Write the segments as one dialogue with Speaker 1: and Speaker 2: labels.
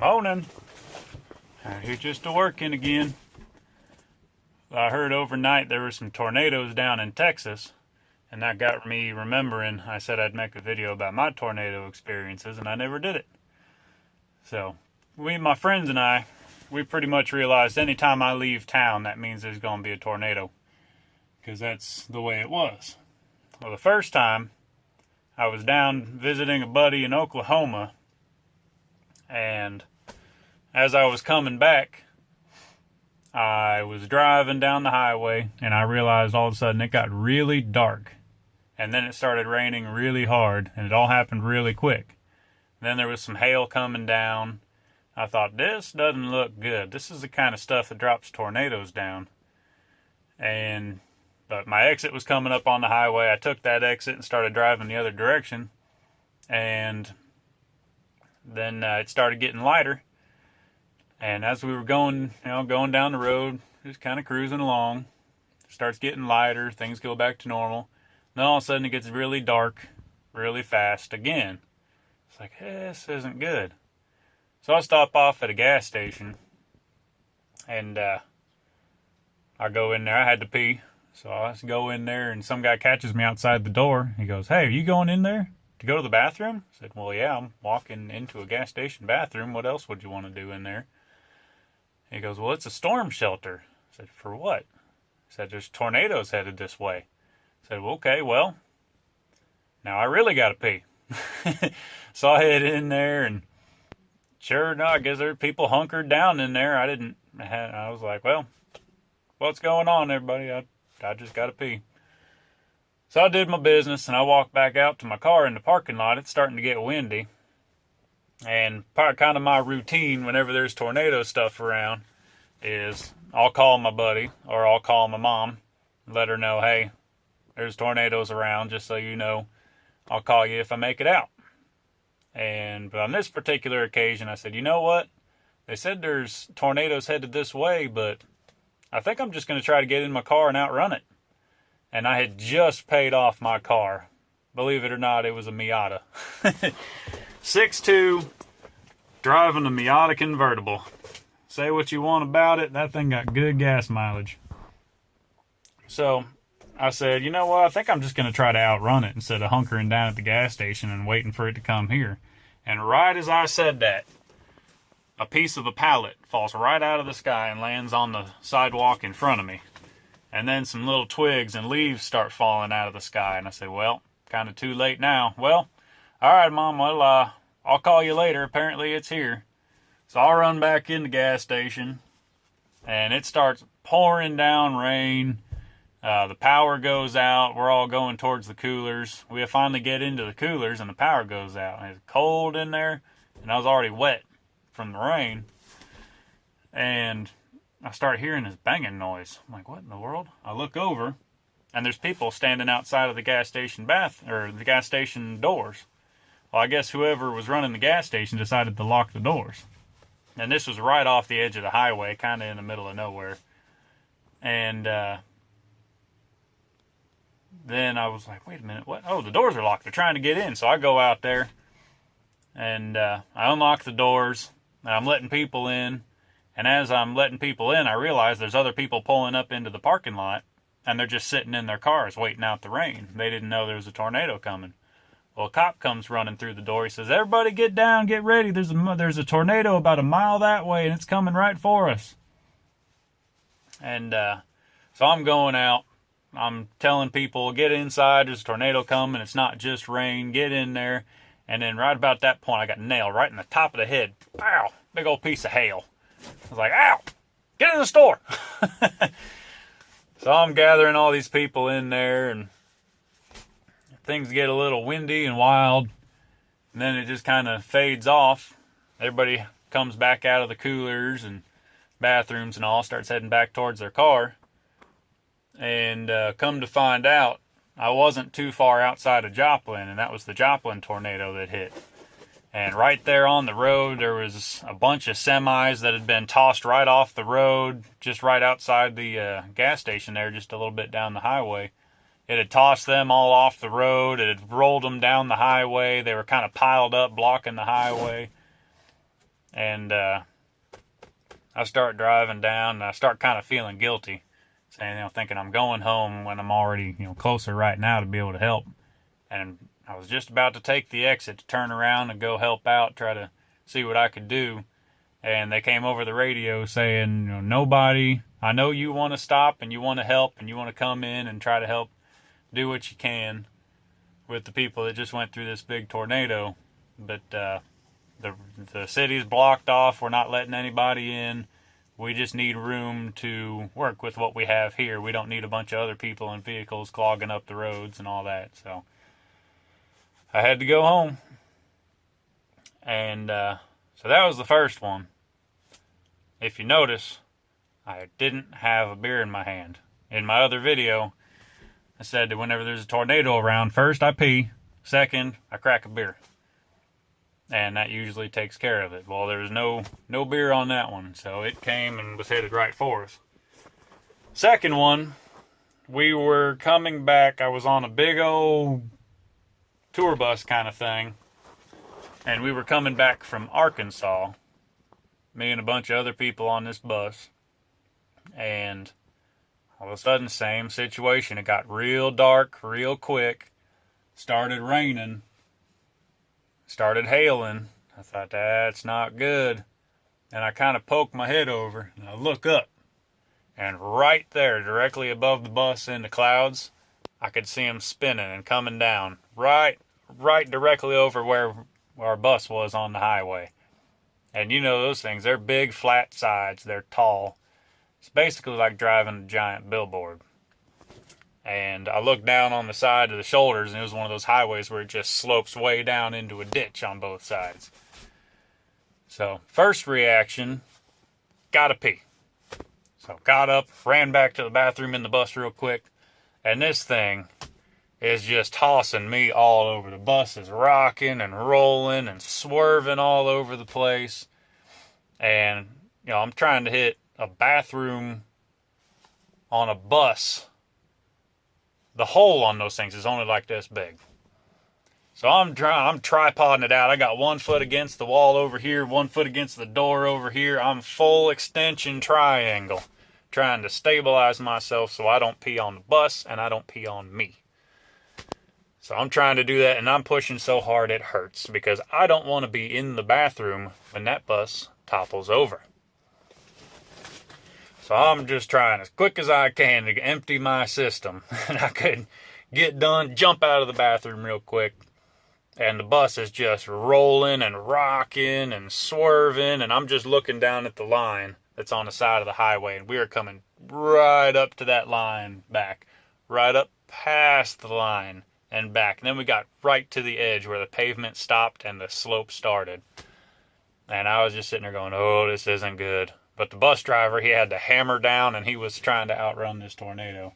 Speaker 1: Morning. Out here just to working again. I heard overnight there were some tornadoes down in Texas, and that got me remembering I said I'd make a video about my tornado experiences, and I never did it. So, my friends and I, we pretty much realized anytime I leave town, that means there's going to be a tornado. Because that's the way it was. Well, the first time, I was down visiting a buddy in Oklahoma, and as I was coming back, I was driving down the highway, and I realized all of a sudden it got really dark. And then it started raining really hard, and it all happened really quick. Then there was some hail coming down. I thought, this doesn't look good. This is the kind of stuff that drops tornadoes down. But my exit was coming up on the highway. I took that exit and started driving the other direction. And then it started getting lighter. And as we were going down the road, just kind of cruising along, it starts getting lighter, things go back to normal. Then all of a sudden it gets really dark, really fast again. It's like, hey, this isn't good. So I stop off at a gas station, and I go in there. I had to pee, so I go in there, and some guy catches me outside the door. He goes, hey, are you going in there to go to the bathroom? I said, well, yeah, I'm walking into a gas station bathroom. What else would you want to do in there? He goes, well, it's a storm shelter. I said, for what? He said, there's tornadoes headed this way. I said, well, okay, well, now I really got to pee. So I head in there, and sure enough, I guess there were people hunkered down in there. I was like, well, what's going on, everybody? I just got to pee. So I did my business, and I walked back out to my car in the parking lot. It's starting to get windy. And kind of my routine whenever there's tornado stuff around is I'll call my buddy or I'll call my mom and let her know, hey, there's tornadoes around, just so you know. I'll call you if I make it out. But on this particular occasion, I said, you know what? They said there's tornadoes headed this way, but I think I'm just going to try to get in my car and outrun it. And I had just paid off my car. Believe it or not, it was a Miata. 6'2", driving a Miata convertible. Say what you want about it, that thing got good gas mileage. So I said, you know what, I think I'm just going to try to outrun it instead of hunkering down at the gas station and waiting for it to come here. And right as I said that, a piece of a pallet falls right out of the sky and lands on the sidewalk in front of me. And then some little twigs and leaves start falling out of the sky. And I said, well, kind of too late now. Well, all right, Mom, well, I'll call you later. Apparently it's here. So I'll run back in the gas station, and it starts pouring down rain. The power goes out. We're all going towards the coolers. We finally get into the coolers, and the power goes out. And it's cold in there, and I was already wet from the rain. And I start hearing this banging noise. I'm like, what in the world? I look over, and there's people standing outside of the gas station the gas station doors. Well, I guess whoever was running the gas station decided to lock the doors. And this was right off the edge of the highway, kind of in the middle of nowhere. And then I was like, wait a minute, what? Oh, the doors are locked. They're trying to get in. So I go out there, and I unlock the doors, and I'm letting people in. And as I'm letting people in, I realize there's other people pulling up into the parking lot, and they're just sitting in their cars waiting out the rain. They didn't know there was a tornado coming. Well, a cop comes running through the door. He says, everybody get down, get ready. There's a tornado about a mile that way, and it's coming right for us. And so I'm going out. I'm telling people, get inside. There's a tornado coming. It's not just rain. Get in there. And then right about that point, I got nailed right in the top of the head. Pow! Big old piece of hail. I was like, ow! Get in the store! So I'm gathering all these people in there, and things get a little windy and wild, and then it just kind of fades off. Everybody comes back out of the coolers and bathrooms and all, starts heading back towards their car. And come to find out, I wasn't too far outside of Joplin, and that was the Joplin tornado that hit. And right there on the road, there was a bunch of semis that had been tossed right off the road, just right outside the gas station there, just a little bit down the highway. It had tossed them all off the road. It had rolled them down the highway. They were kind of piled up, blocking the highway. And I start driving down, and I start kind of feeling guilty, saying, thinking I'm going home when I'm already, closer right now to be able to help. And I was just about to take the exit to turn around and go help out, try to see what I could do. And they came over the radio saying, nobody, I know you want to stop and you want to help and you want to come in and try to help do what you can with the people that just went through this big tornado. But the city's blocked off. We're not letting anybody in. We just need room to work with what we have here. We don't need a bunch of other people and vehicles clogging up the roads and all that. So I had to go home. And so that was the first one. If you notice, I didn't have a beer in my hand. In my other video, I said that whenever there's a tornado around, first I pee, second I crack a beer. And that usually takes care of it. Well, there was no beer on that one, so it came and was headed right for us. Second one, we were coming back. I was on a big old tour bus kind of thing, and we were coming back from Arkansas, me and a bunch of other people on this bus, and all of a sudden, same situation. It got real dark real quick, started raining, started hailing. I thought, that's not good. And I kind of poked my head over, and I look up, and right there, directly above the bus in the clouds, I could see them spinning and coming down, right directly over where our bus was on the highway. And those things, they're big, flat sides, they're tall. It's basically like driving a giant billboard. And I looked down on the side of the shoulders, and it was one of those highways where it just slopes way down into a ditch on both sides. So, first reaction, gotta pee. So, got up, ran back to the bathroom in the bus real quick, and this thing is just tossing me all over. The bus is rocking and rolling and swerving all over the place. And, I'm trying to hit a bathroom on a bus. The hole on those things is only like this big. So I'm tripoding it out. I got one foot against the wall over here, one foot against the door over here. I'm full extension triangle, trying to stabilize myself so I don't pee on the bus and I don't pee on me. So I'm trying to do that, and I'm pushing so hard it hurts because I don't want to be in the bathroom when that bus topples over. So I'm just trying as quick as I can to empty my system. And I couldn't get done, jump out of the bathroom real quick. And the bus is just rolling and rocking and swerving. And I'm just looking down at the line that's on the side of the highway. And we are coming right up to that line back. Right up past the line and back. And then we got right to the edge where the pavement stopped and the slope started. And I was just sitting there going, oh, this isn't good. But the bus driver, he had to hammer down, and he was trying to outrun this tornado.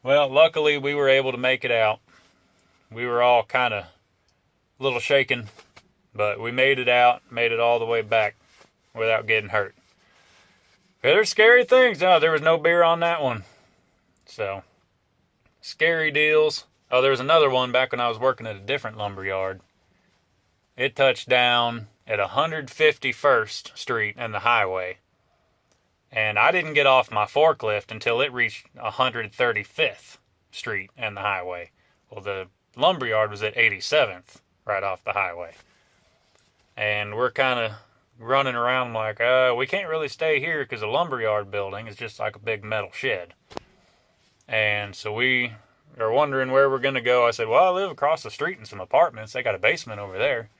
Speaker 1: Well, luckily, we were able to make it out. We were all kind of a little shaken, but we made it out, made it all the way back without getting hurt. But there's scary things. No, there was no beer on that one. So, scary deals. Oh, there was another one back when I was working at a different lumber yard. It touched down at 151st Street and the highway. And I didn't get off my forklift until it reached 135th Street and the highway. Well, the lumberyard was at 87th, right off the highway. And we're kind of running around like, we can't really stay here because the lumberyard building is just like a big metal shed. And so we are wondering where we're going to go. I said, well, I live across the street in some apartments. They got a basement over there.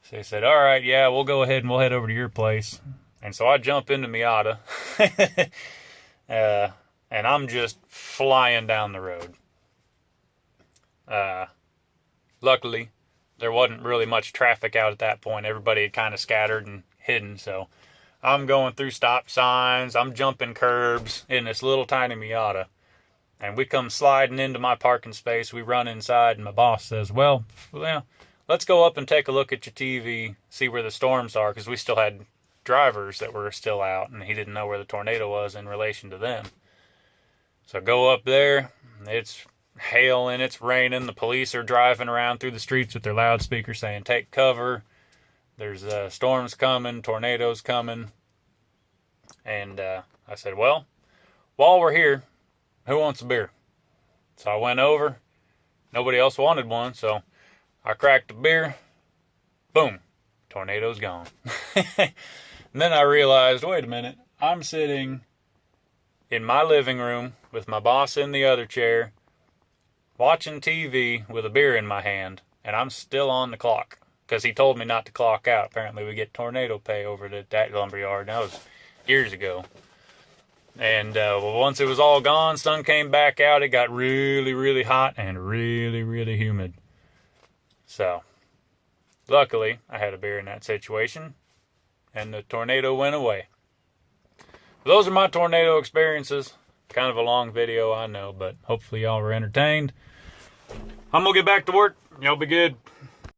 Speaker 1: So he said, all right, yeah, we'll go ahead and we'll head over to your place. And so I jump into Miata, and I'm just flying down the road. Luckily, there wasn't really much traffic out at that point. Everybody had kind of scattered and hidden, so I'm going through stop signs. I'm jumping curbs in this little tiny Miata. And we come sliding into my parking space. We run inside, and my boss says, well, let's go up and take a look at your TV, see where the storms are, because we still had drivers that were still out, and he didn't know where the tornado was in relation to them. So go up there. It's hailing, it's raining. The police are driving around through the streets with their loudspeakers saying, take cover. There's storms coming, tornadoes coming. And I said, well, while we're here, who wants a beer? So I went over. Nobody else wanted one, so I cracked a beer. Boom. Tornado's gone. And then I realized, wait a minute. I'm sitting in my living room with my boss in the other chair, watching TV with a beer in my hand, and I'm still on the clock. Because he told me not to clock out. Apparently we get tornado pay over at that lumberyard. That was years ago. And once it was all gone, sun came back out. It got really, really hot and really, really humid. So, luckily, I had a beer in that situation. And the tornado went away. Those are my tornado experiences. Kind of a long video, I know. But hopefully y'all were entertained. I'm going to get back to work. Y'all be good.